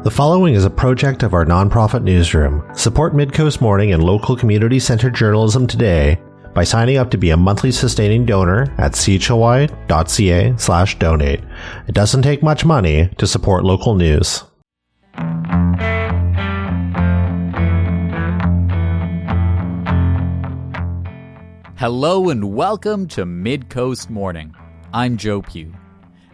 The following is a project of our nonprofit newsroom. Support Midcoast Morning and local community-centered journalism today by signing up to be a monthly sustaining donor at chly.ca/donate. It doesn't take much money to support local news. Hello and welcome to Midcoast Morning. I'm Joe Pugh.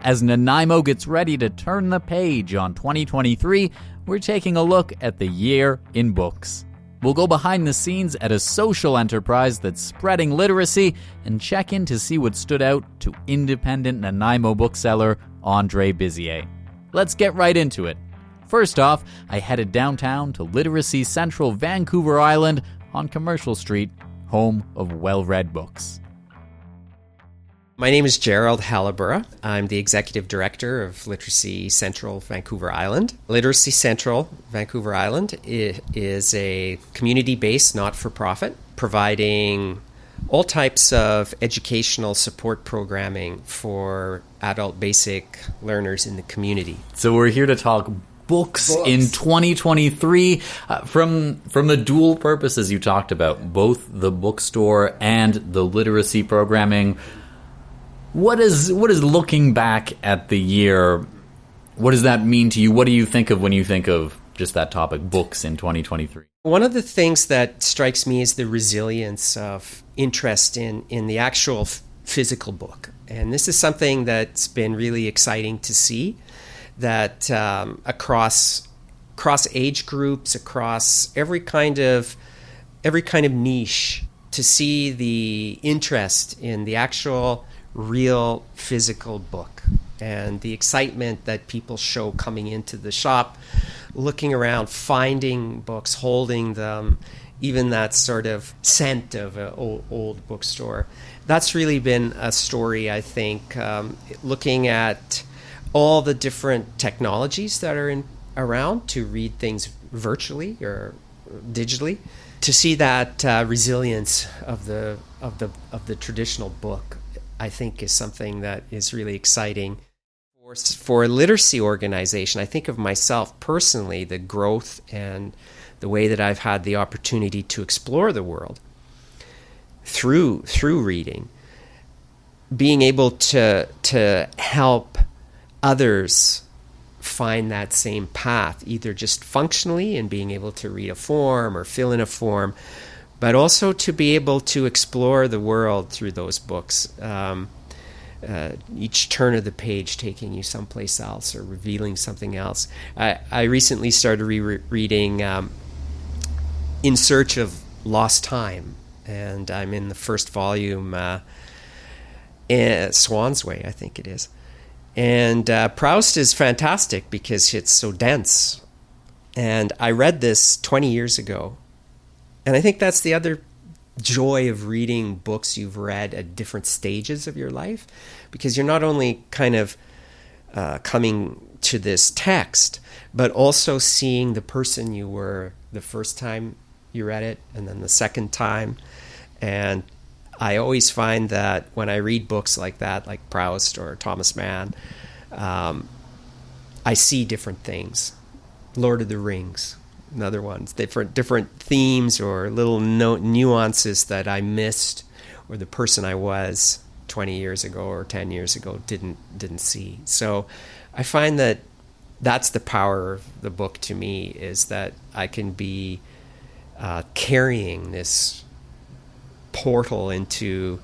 As Nanaimo gets ready to turn the page on 2023, we're taking a look at the year in books. We'll go behind the scenes at a social enterprise that's spreading literacy and check in to see what stood out to independent Nanaimo bookseller Andre Bizier. Let's get right into it. First off, I headed downtown to Literacy Central Vancouver Island on Commercial Street, home of well-read books. My name is Gerald Halliburgh. I'm the Executive Director of Literacy Central Vancouver Island. Literacy Central Vancouver Island is a community-based not-for-profit providing all types of educational support programming for adult basic learners in the community. So we're here to talk books in 2023 from the dual purposes you talked about, both the bookstore and the literacy programming. What is looking back at the year, what does that mean to you? What do you think of when you think of just that topic, books in 2023? One of the things that strikes me is the resilience of interest in the actual physical book. And this is something that's been really exciting to see, that across age groups, across every kind of niche, to see the interest in the actual real physical book and the excitement that people show coming into the shop, looking around, finding books, holding them, even that sort of scent of an old bookstore. That's really been a story, I think, looking at all the different technologies that are around to read things virtually or digitally, to see that resilience of the traditional book, I think, is something that is really exciting. For a literacy organization, I think of myself personally, the growth and the way that I've had the opportunity to explore the world through reading, being able to help others find that same path, either just functionally in being able to read a form or fill in a form, but also to be able to explore the world through those books. Each turn of the page taking you someplace else or revealing something else. I recently started reading In Search of Lost Time, and I'm in the first volume, Swan's Way, I think it is. And Proust is fantastic because it's so dense. And I read this 20 years ago. And I think that's the other joy of reading books you've read at different stages of your life, because you're not only kind of coming to this text, but also seeing the person you were the first time you read it and then the second time. And I always find that when I read books like that, like Proust or Thomas Mann, I see different things. Lord of the Rings, another one. Different themes or little nuances that I missed, or the person I was 20 years ago or 10 years ago didn't see. So I find that that's the power of the book to me, is that I can be carrying this portal into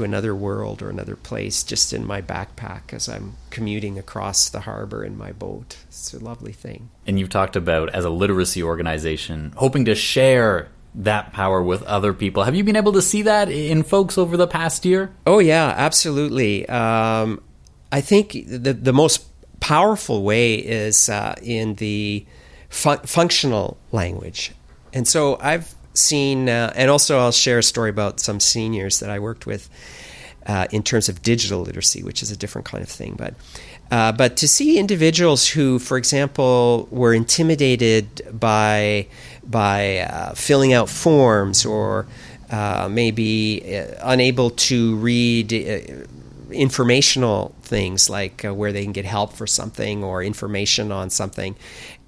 another world or another place just in my backpack as I'm commuting across the harbor in my boat. It's a lovely thing. And you've talked about, as a literacy organization, hoping to share that power with other people. Have you been able to see that in folks over the past year? Oh, yeah, absolutely. I think the most powerful way is in the functional language. And so I've seen, and also I'll share a story about some seniors that I worked with in terms of digital literacy, which is a different kind of thing. But to see individuals who, for example, were intimidated by filling out forms, or maybe unable to read informational things like where they can get help for something or information on something.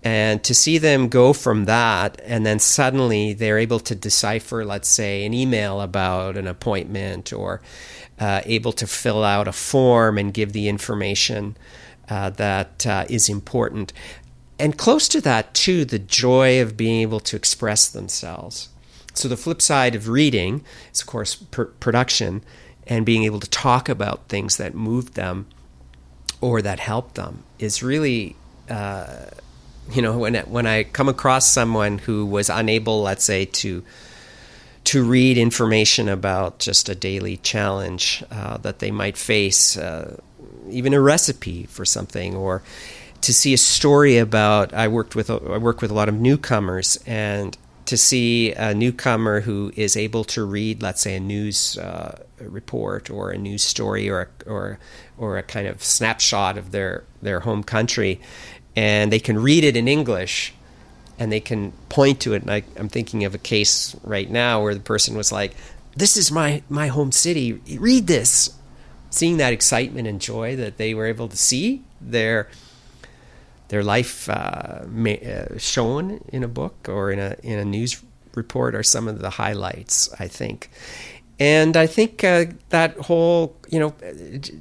And to see them go from that, and then suddenly they're able to decipher, let's say, an email about an appointment, or able to fill out a form and give the information that is important. And close to that, too, the joy of being able to express themselves. So the flip side of reading is, of course, production and being able to talk about things that moved them or that helped them is really, when I come across someone who was unable, let's say, to read information about just a daily challenge that they might face, even a recipe for something, or to see a story about, I work with a lot of newcomers, and to see a newcomer who is able to read, let's say, a news report or a news story or a kind of snapshot of their home country, and they can read it in English and they can point to it. And I'm thinking of a case right now where the person was like, "This is my home city. Read this." Seeing that excitement and joy that they were able to see their life shown in a book or in a news report are some of the highlights, I think. And I think that whole,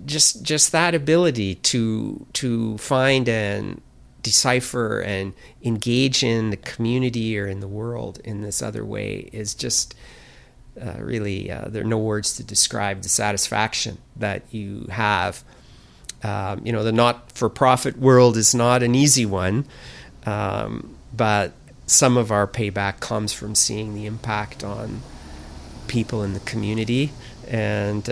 just that ability to find and decipher and engage in the community or in the world in this other way is just really, there are no words to describe the satisfaction that you have. The not-for-profit world is not an easy one, but some of our payback comes from seeing the impact on people in the community. And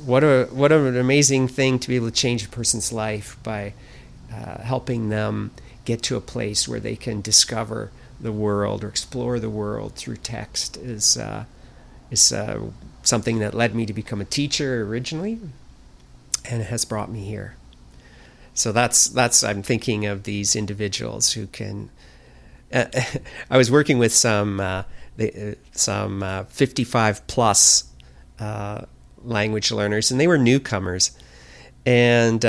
what an amazing thing to be able to change a person's life by helping them get to a place where they can discover the world or explore the world through text is something that led me to become a teacher originally, and it has brought me here. So that's I'm thinking of these individuals who can. I was working with some 55 plus language learners, and they were newcomers, and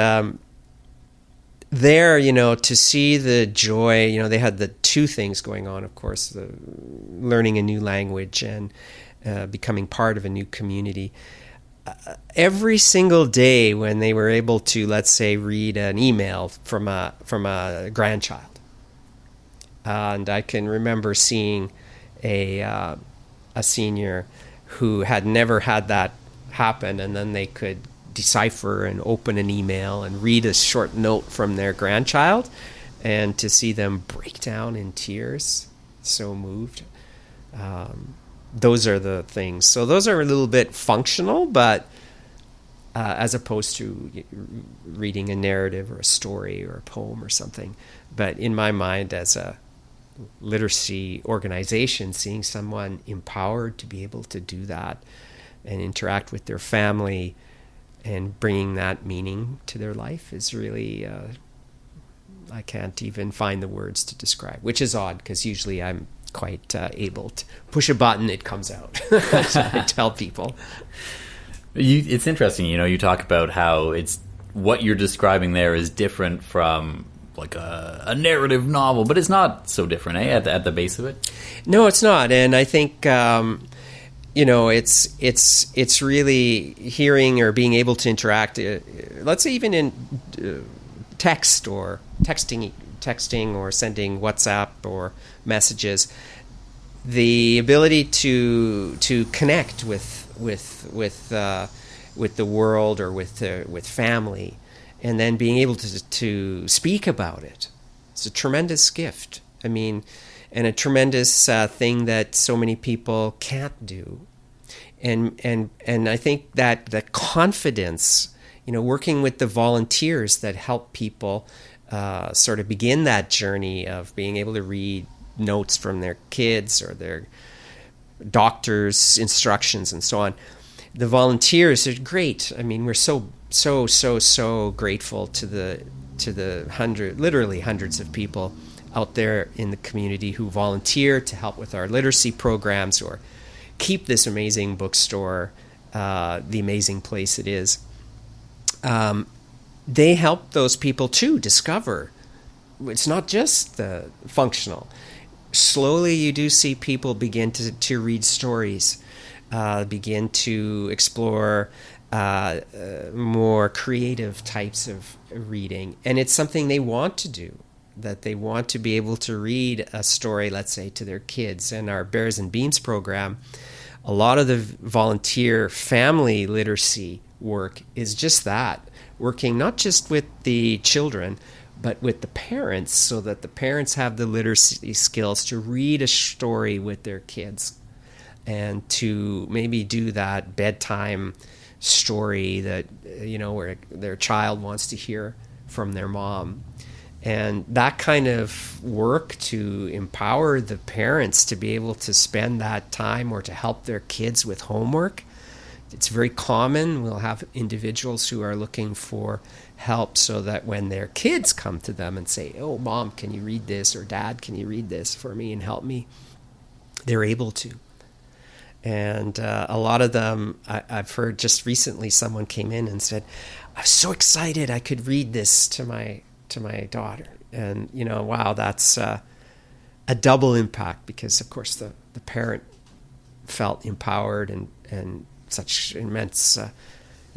there, to see the joy. They had the two things going on, of course, the learning a new language and becoming part of a new community. Every single day when they were able to, let's say, read an email from a grandchild, and I can remember seeing a senior who had never had that happen, and then they could decipher and open an email and read a short note from their grandchild, and to see them break down in tears, so moved. Those are the things. So those are a little bit functional, but as opposed to reading a narrative or a story or a poem or something. But in my mind, as a literacy organization, seeing someone empowered to be able to do that and interact with their family and bringing that meaning to their life is really, I can't even find the words to describe, which is odd because usually I'm quite able to push a button, it comes out. I tell people. It's interesting, you talk about how it's what you're describing there is different from like a narrative novel, but it's not so different, at the base of it? No, it's not. And I think it's really hearing or being able to interact, let's say even in text or texting or sending WhatsApp or messages, the ability to connect with the world or with family, and then being able to speak about it. It's a tremendous gift. I mean, and a tremendous thing that so many people can't do. And I think that the confidence, working with the volunteers that help people sort of begin that journey of being able to read notes from their kids or their doctor's instructions and so on. The volunteers are great. I mean, we're so grateful to the literally hundreds of people out there in the community who volunteer to help with our literacy programs or keep this amazing bookstore the amazing place it is. they help those people too discover it's not just the functional. Slowly you do see people begin to read stories, begin to explore more creative types of reading. And it's something they want to do, that they want to be able to read a story, let's say, to their kids. And our Bears and Beams program, a lot of the volunteer family literacy work is just that, working not just with the children, but with the parents, so that the parents have the literacy skills to read a story with their kids and to maybe do that bedtime story that, where their child wants to hear from their mom. And that kind of work to empower the parents to be able to spend that time or to help their kids with homework. It's very common. We'll have individuals who are looking for help so that when their kids come to them and say, "Oh, Mom, can you read this?" or "Dad, can you read this for me and help me?" they're able to. And a lot of them, I've heard just recently someone came in and said, "I was so excited I could read this to my daughter." And, wow, that's a double impact, because, of course, the parent felt empowered and such immense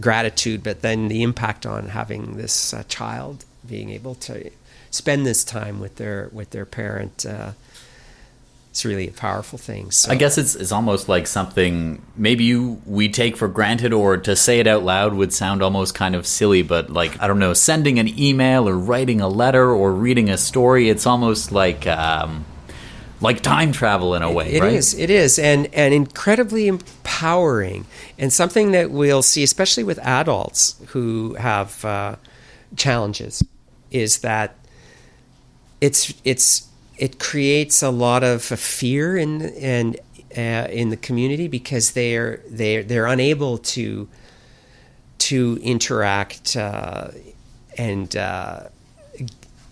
gratitude, but then the impact on having this child being able to spend this time with their parent, it's really a powerful thing. So, I guess it's almost like something maybe we take for granted, or to say it out loud would sound almost kind of silly, but like, I don't know, sending an email or writing a letter or reading a story, it's almost like time travel in a way, right? It is, and incredibly empowering, and something that we'll see, especially with adults who have challenges, is that it creates a lot of fear in the community, because they're unable to interact and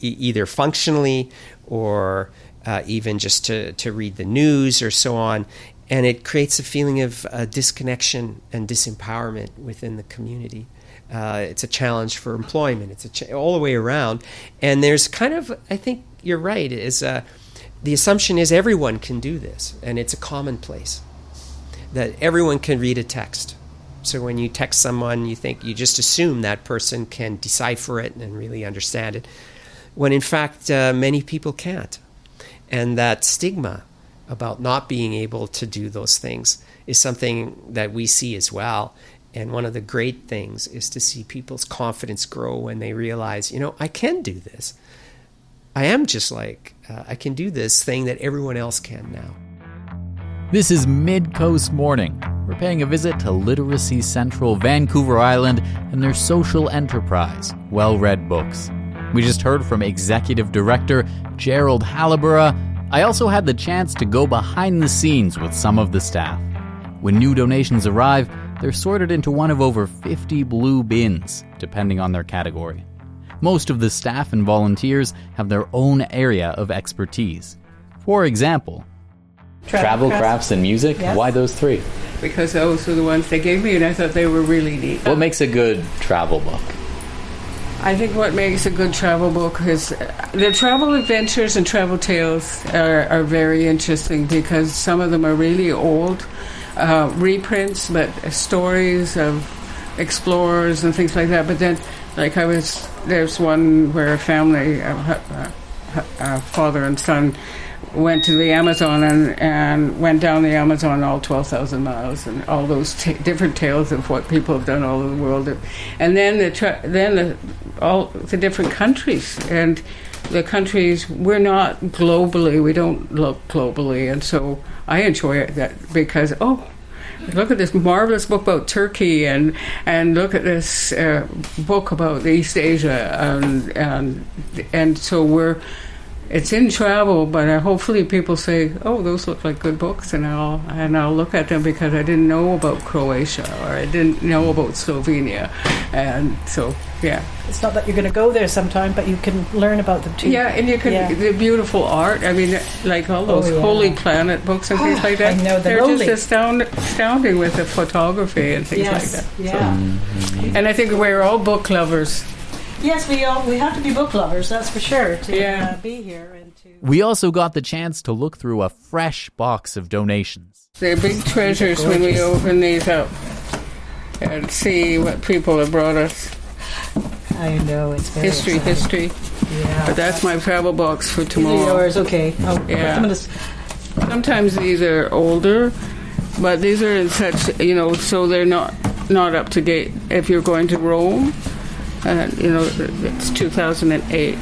either functionally or even just to read the news or so on. And it creates a feeling of disconnection and disempowerment within the community. It's a challenge for employment. It's all the way around. And there's kind of, I think you're right, the assumption is everyone can do this, and it's a commonplace that everyone can read a text. So when you text someone, you just assume that person can decipher it and really understand it, when in fact many people can't. And that stigma about not being able to do those things is something that we see as well. And one of the great things is to see people's confidence grow when they realize, I can do this. I am just like, I can do this thing that everyone else can now. This is Midcoast Morning. We're paying a visit to Literacy Central Vancouver Island and their social enterprise, Well-Read Books. We just heard from Executive Director Gerald Halliburgh. I also had the chance to go behind the scenes with some of the staff. When new donations arrive, they're sorted into one of over 50 blue bins, depending on their category. Most of the staff and volunteers have their own area of expertise. For example, travel, crafts, and music. Yes. Why those three? Because those were the ones they gave me, and I thought they were really neat. What makes a good travel book? I think what makes a good travel book is the travel adventures and travel tales are very interesting, because some of them are really old reprints, but stories of explorers and things like that. But then, there's one where a family, a father and son, went to the Amazon and went down the Amazon all 12,000 miles, and all those different tales of what people have done all over the world. And then all the different countries, and the countries, we're not globally, we don't look globally, and so I enjoy it because look at this marvelous book about Turkey, and look at this book about East Asia, and so it's in travel, but hopefully people say, "Oh, those look like good books," and I'll look at them because I didn't know about Croatia or I didn't know about Slovenia, and so yeah. It's not that you're going to go there sometime, but you can learn about them too. Yeah, and you can the beautiful art. I mean, like all those Holy Planet books and things like that. I know, they're just astounding with the photography and things like that. Yeah. So, and I think we're all book lovers. Yes, we have to be book lovers, that's for sure, to be here. And to. We also got the chance to look through a fresh box of donations. They're big treasures when we open these up and see what people have brought us. I know, it's very history. Yeah. But that's my travel box for tomorrow. These are yours, okay. Yeah. Sometimes these are older, but these are in such, so they're not up to date. If you're going to Rome, it's 2008.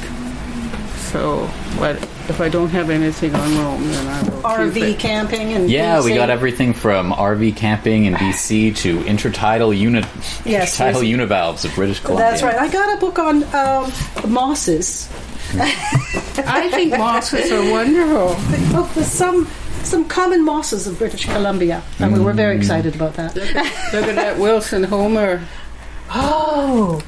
So, but if I don't have anything on Rome, then I will RV keep it. camping and BC. We got everything from RV camping in BC to intertidal univalves of British Columbia. That's right. I got a book on mosses. I think mosses are wonderful. Oh, there's some common mosses of British Columbia, and we were very excited about that. Look at that Wilson Homer. Oh,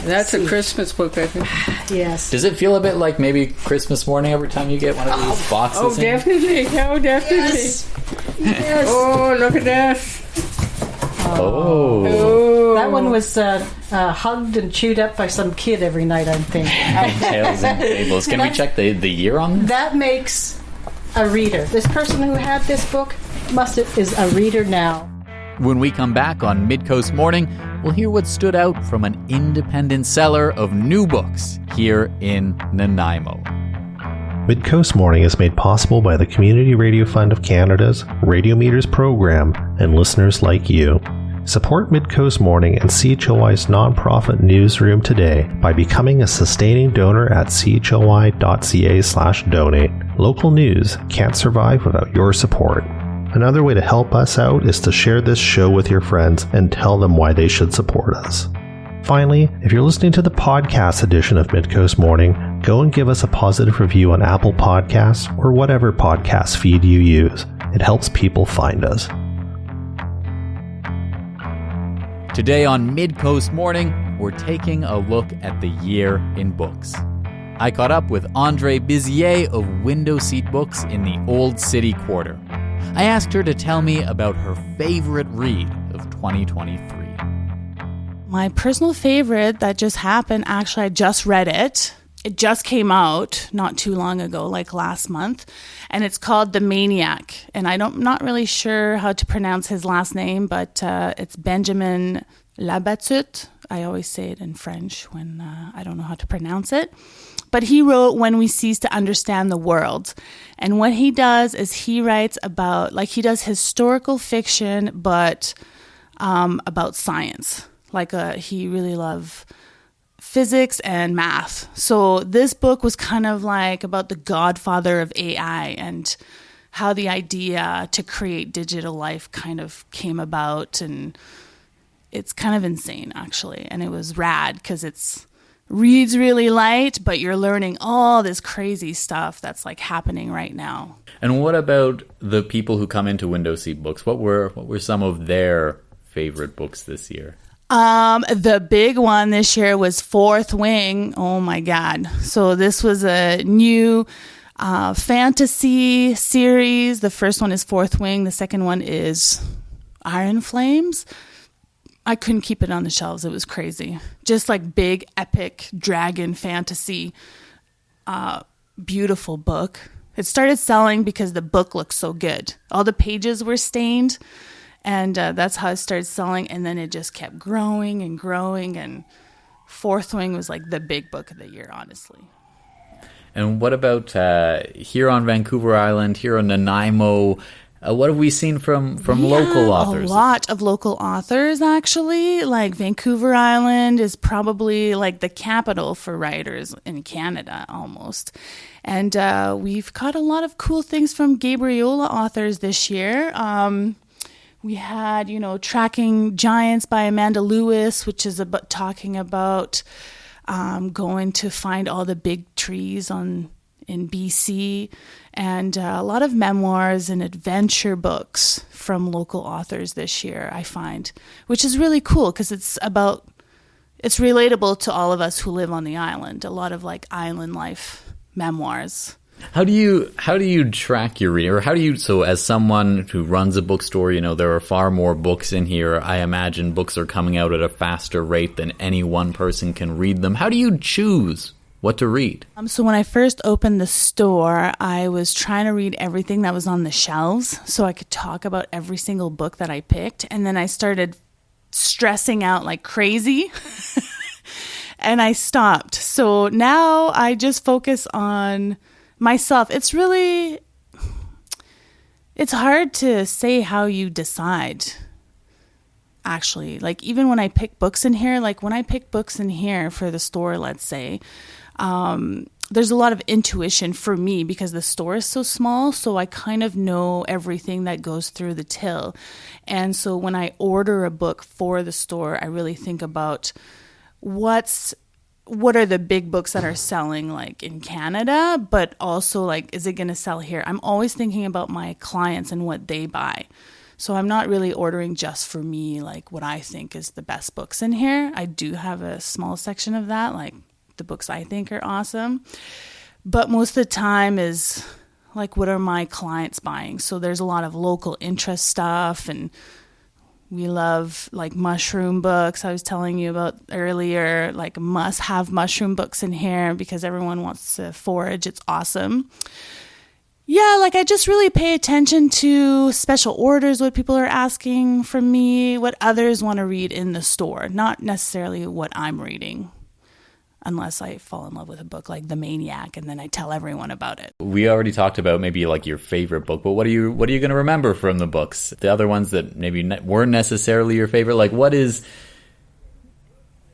that's a Christmas book, I think. Yes. Does it feel a bit like maybe Christmas morning every time you get one of these boxes? Oh, definitely. Oh, definitely. Yes. Oh, look at that. Oh. That one was hugged and chewed up by some kid every night, I think. Tails and Fables. Can we check the year on this? That makes a reader. This person who had this book is a reader now. When we come back on Midcoast Morning, we'll hear what stood out from an independent seller of new books here in Nanaimo. Midcoast Morning is made possible by the Community Radio Fund of Canada's Radio Meters program and listeners like you. Support Midcoast Morning and CHLY's nonprofit newsroom today by becoming a sustaining donor at chly.ca/donate. Local news can't survive without your support. Another way to help us out is to share this show with your friends and tell them why they should support us. Finally, if you're listening to the podcast edition of Midcoast Morning, go and give us a positive review on Apple Podcasts or whatever podcast feed you use. It helps people find us. Today on Midcoast Morning, we're taking a look at the year in books. I caught up with Andre Bizier of Window Seat Books in the Old City Quarter. I asked her to tell me about her favorite read of 2023. My personal favorite that just happened, actually I just read it. It just came out not too long ago, like last month, and it's called The Maniac. And I'm not really sure how to pronounce his last name, but it's Benjamin Labatut. I always say it in French when I don't know how to pronounce it. But he wrote When We Cease to Understand the World. And what he does is he writes about, he does historical fiction, but about science. He really loves physics and math. So this book was kind of about the godfather of AI and how the idea to create digital life kind of came about. And it's kind of insane, actually. And it was rad because it's reads really light, but you're learning all this crazy stuff that's happening right now. And what about the people who come into Window Seat Books? What were some of their favorite books this year? The big one this year was Fourth Wing. Oh my God. So this was a new fantasy series. The first one is Fourth Wing. The second one is Iron Flames. I couldn't keep it on the shelves. It was crazy. Just big, epic dragon fantasy, beautiful book. It started selling because the book looked so good. All the pages were stained, and that's how it started selling. And then it just kept growing and growing. And Fourth Wing was the big book of the year, honestly. And what about here on Vancouver Island, here on Nanaimo? What have we seen from local authors? A lot of local authors, actually. Vancouver Island is probably the capital for writers in Canada, almost. And we've got a lot of cool things from Gabriola authors this year. We had, Tracking Giants by Amanda Lewis, which is talking about going to find all the big trees in BC, and a lot of memoirs and adventure books from local authors this year, I find, which is really cool because it's relatable to all of us who live on the island. A lot of like island life memoirs. How do you track your reading? Or so as someone who runs a bookstore, there are far more books in here. I imagine books are coming out at a faster rate than any one person can read them. How do you choose what to read? So when I first opened the store, I was trying to read everything that was on the shelves so I could talk about every single book that I picked. And then I started stressing out like crazy and I stopped. So now I just focus on myself. It's hard to say how you decide, actually. Like even when I pick books in here, for the store, let's say, there's a lot of intuition for me because the store is so small. So I kind of know everything that goes through the till. And so when I order a book for the store, I really think about what are the big books that are selling like in Canada, but also like, is it going to sell here? I'm always thinking about my clients and what they buy. So I'm not really ordering just for me, like what I think is the best books in here. I do have a small section of that, like the books I think are awesome. But most of the time is like, what are my clients buying? So there's a lot of local interest stuff, and we love like mushroom books. I was telling you about earlier, like must have mushroom books in here because everyone wants to forage. It's awesome. Yeah, like I just really pay attention to special orders, what people are asking from me, what others want to read in the store, not necessarily what I'm reading. Unless I fall in love with a book like The Maniac and then I tell everyone about it. We already talked about maybe like your favorite book, but what are you going to remember from the books? The other ones that maybe weren't necessarily your favorite, like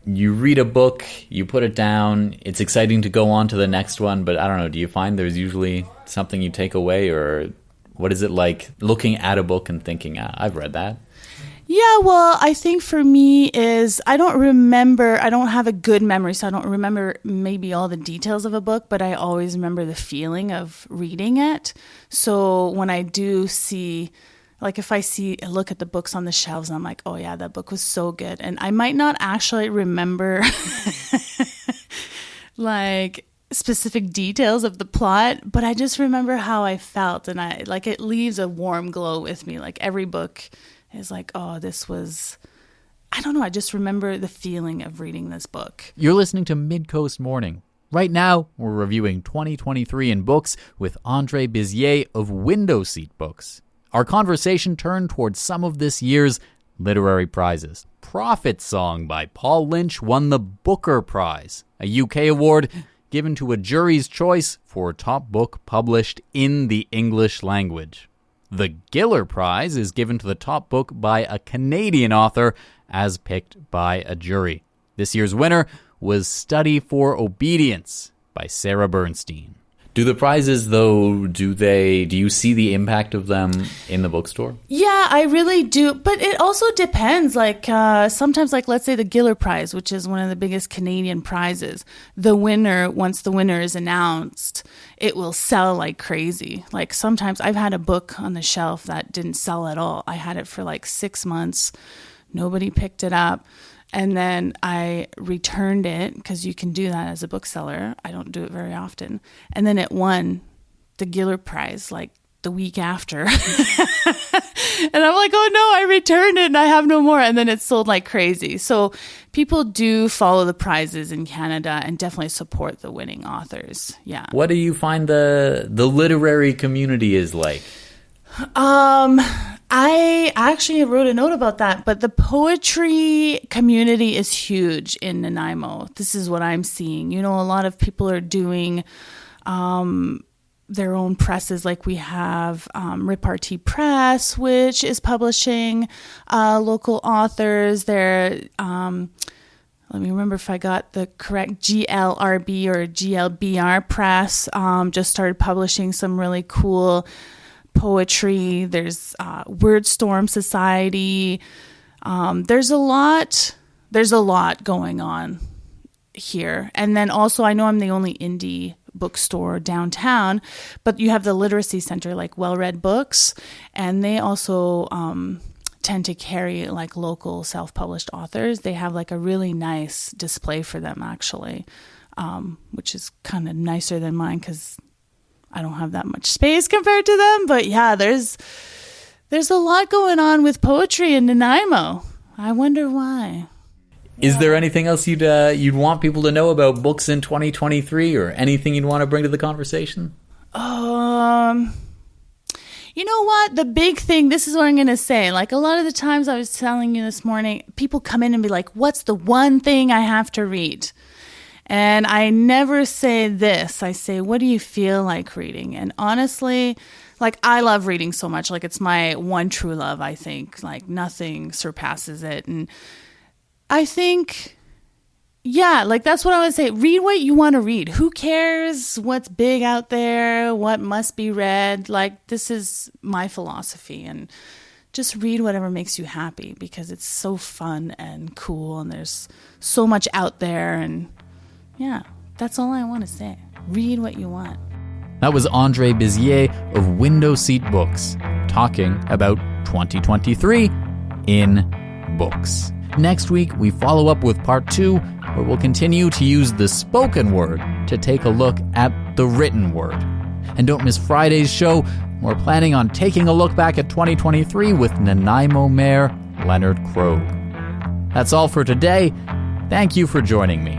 you read a book, you put it down, it's exciting to go on to the next one, but I don't know, do you find there's usually something you take away, or what is it like looking at a book and thinking, I've read that? Yeah, well, I think for me is I don't have a good memory, so I don't remember maybe all the details of a book, but I always remember the feeling of reading it. So when I do see, like if I look at the books on the shelves, I'm like, oh yeah, that book was so good. And I might not actually remember like specific details of the plot, but I just remember how I felt, and it leaves a warm glow with me. Like every book is like, oh, this was, I don't know, I just remember the feeling of reading this book. You're listening to Midcoast Morning. Right now, we're reviewing 2023 in books with Andre Bizier of Window Seat Books. Our conversation turned towards some of this year's literary prizes. Prophet Song by Paul Lynch won the Booker Prize, a UK award given to a jury's choice for a top book published in the English language. The Giller Prize is given to the top book by a Canadian author as picked by a jury. This year's winner was Study for Obedience by Sarah Bernstein. Do the prizes, though, do you see the impact of them in the bookstore? Yeah, I really do. But it also depends. Like sometimes, like let's say the Giller Prize, which is one of the biggest Canadian prizes, once the winner is announced, it will sell like crazy. Like sometimes I've had a book on the shelf that didn't sell at all. I had it for like 6 months. Nobody picked it up. And then I returned it because you can do that as a bookseller. I don't do it very often. And then it won the Giller Prize like the week after. And I'm like, oh no, I returned it and I have no more. And then it sold like crazy. So people do follow the prizes in Canada and definitely support the winning authors. Yeah. What do you find the literary community is like? I actually wrote a note about that, but the poetry community is huge in Nanaimo. This is what I'm seeing. A lot of people are doing their own presses. Like we have Repartee Press, which is publishing local authors. They're, let me remember if I got the correct, GLRB or GLBR Press just started publishing some really cool poetry. There's Wordstorm Society. There's a lot going on here. And then also I know I'm the only indie bookstore downtown, but you have the Literacy Center, like Well-Read Books, and they also tend to carry like local self-published authors. They have like a really nice display for them, actually, which is kind of nicer than mine because I don't have that much space compared to them. But yeah, there's a lot going on with poetry in Nanaimo. I wonder why. Is there anything else you'd want people to know about books in 2023, or anything you'd want to bring to the conversation? You know what? The big thing, this is what I'm going to say. Like a lot of the times I was telling you this morning, people come in and be like, what's the one thing I have to read? And I never say this. I say, what do you feel like reading? And honestly, like I love reading so much. Like it's my one true love, I think. Like nothing surpasses it. And I think, yeah, like that's what I would say. Read what you want to read. Who cares what's big out there, what must be read? Like this is my philosophy. And just read whatever makes you happy because it's so fun and cool. And there's so much out there. And yeah, that's all I want to say. Read what you want. That was Andre Bizier of Window Seat Books talking about 2023 in books. Next week, we follow up with part 2, where we'll continue to use the spoken word to take a look at the written word. And don't miss Friday's show. We're planning on taking a look back at 2023 with Nanaimo Mayor Leonard Krogh. That's all for today. Thank you for joining me.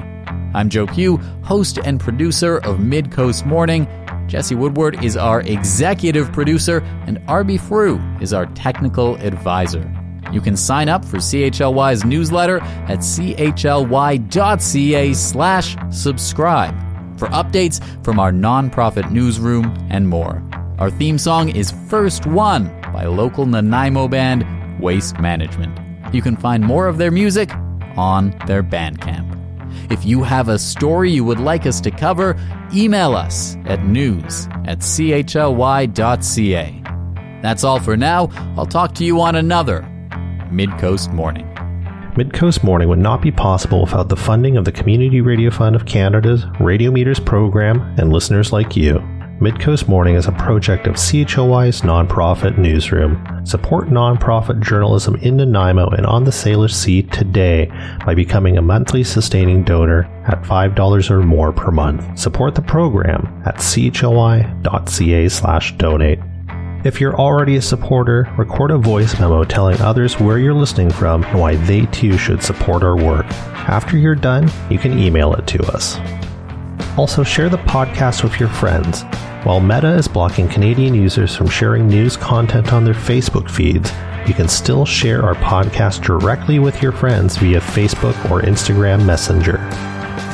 I'm Joe Pugh, host and producer of Midcoast Morning. Jesse Woodward is our executive producer, and Arby Frew is our technical advisor. You can sign up for CHLY's newsletter at chly.ca/subscribe for updates from our nonprofit newsroom and more. Our theme song is First One by local Nanaimo band Waste Management. You can find more of their music on their Bandcamp. If you have a story you would like us to cover, email us at news@chly.ca. That's all for now. I'll talk to you on another Midcoast Morning. Midcoast Morning would not be possible without the funding of the Community Radio Fund of Canada's Radio Meters program and listeners like you. Midcoast Morning is a project of CHLY's nonprofit newsroom. Support nonprofit journalism in Nanaimo and on the Salish Sea today by becoming a monthly sustaining donor at $5 or more per month. Support the program at chly.ca/donate. If you're already a supporter, record a voice memo telling others where you're listening from and why they too should support our work. After you're done, you can email it to us. Also, share the podcast with your friends. While Meta is blocking Canadian users from sharing news content on their Facebook feeds, you can still share our podcast directly with your friends via Facebook or Instagram Messenger.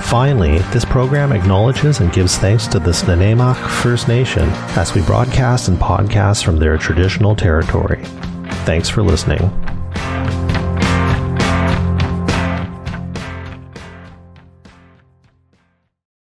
Finally, this program acknowledges and gives thanks to the Nanaimo First Nation as we broadcast and podcast from their traditional territory. Thanks for listening.